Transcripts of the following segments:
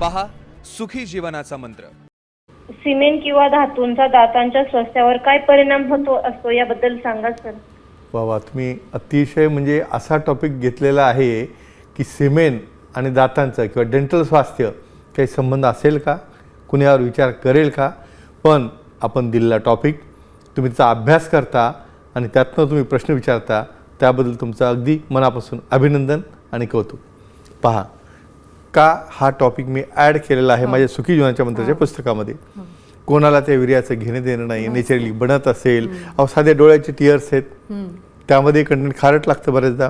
पहा सुखी जीवनाचा मंत्र। सिमेंट किंवा धातूंचा दातांच्या स्वास्थ्यावर काय परिणाम होतो असतो याबद्दल सांगा सर। वा तुम्ही अतिशय म्हणजे असा टॉपिक घेतलेला आहे की सिमेंट आणि दातांचा किंवा डेंटल स्वास्थ्य काही संबंध असेल का, कुणी यावर विचार करेल का? पण आपण दिलेला टॉपिक तुम्ही त्याचा अभ्यास करता आणि त्यातनं तुम्ही प्रश्न विचारता, त्याबद्दल तुमचं अगदी मनापासून अभिनंदन आणि कौतुक। पहा का हा टॉपिक मी ॲड केलेला आहे माझ्या सुखी जीवनाच्या मंत्राच्या पुस्तकामध्ये। कोणाला त्या वीर्याचं घेणे देणं नाही, नॅचरली बनत असेल, अहो साधे डोळ्याचे टिअर्स आहेत, त्यामध्ये कंटेंट खारट लागतं बरेचदा,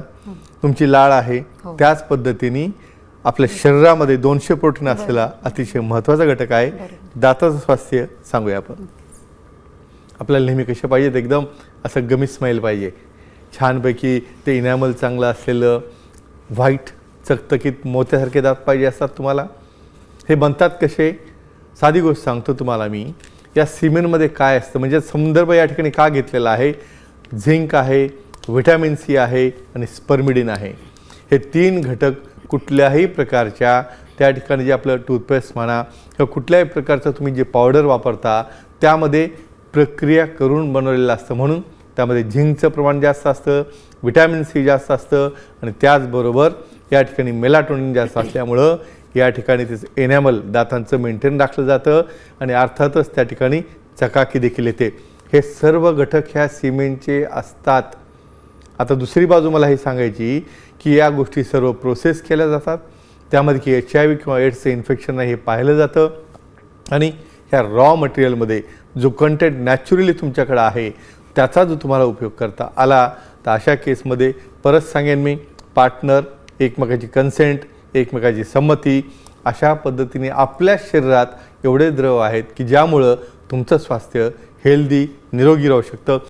तुमची लाळ आहे, त्याच पद्धतीने आपल्या शरीरामध्ये 200 प्रोटीन असलेला अतिशय महत्त्वाचा घटक आहे दाताचं स्वास्थ्य सांगूया आपण। आपल्याला नेहमी कसे पाहिजेत, एकदम असं गमी स्माईल पाहिजे, छानपैकी ते इनॅमल चांगलं असलेलं व्हाईट चकचकीत मोत्यासारखे दात पाहिजे असतात तुम्हाला। हे बनतात कसे? साधी गोष्ट सांगतो तुम्हाला मी, या सिमेंटमध्ये काय असतं, म्हणजे संदर्भ या ठिकाणी का घेतलेला आहे, झिंक आहे, व्हिटॅमिन सी आहे आणि स्पर्मिडिन आहे। हे 3 घटक कुठल्याही प्रकारच्या त्या ठिकाणी जे आपलं टूथपेस्ट म्हणा किंवा कुठल्याही प्रकारचं तुम्ही जे पावडर वापरता त्यामध्ये प्रक्रिया करून बनवलेलं असतं, म्हणून त्यामध्ये झिंकचं प्रमाण जास्त असतं, व्हिटॅमिन सी जास्त असतं आणि त्याचबरोबर या ठिकाणी मेलाटोनिन जास्त असल्यामुळं या ठिकाणी त्याचं एनॅमल दातांचं मेंटेन राखलं जातं आणि अर्थातच त्या ठिकाणी चकाकी देखील येते। हे सर्व घटक ह्या सिमेंटचे असतात। आता दुसरी बाजू मला हे सांगायची की या गोष्टी सर्व प्रोसेस केल्या जातात, त्यामध्ये की HIV किंवा एड्सचं इन्फेक्शन नाही हे पाहिलं जातं आणि ह्या रॉ मटेरियलमध्ये जो कंटेंट नॅचरली तुमच्याकडे आहे त्याचा जो तुम्हाला उपयोग करता आला तर अशा केसमध्ये परत सांगेन मी, पार्टनर, एकमेकाची कन्सेंट, एकमेकाची संमती, अशा पद्धतीने आपल्या शरीरात एवढे द्रव आहेत की ज्यामुळं तुमचं स्वास्थ्य हेल्दी निरोगी राहू शकतं।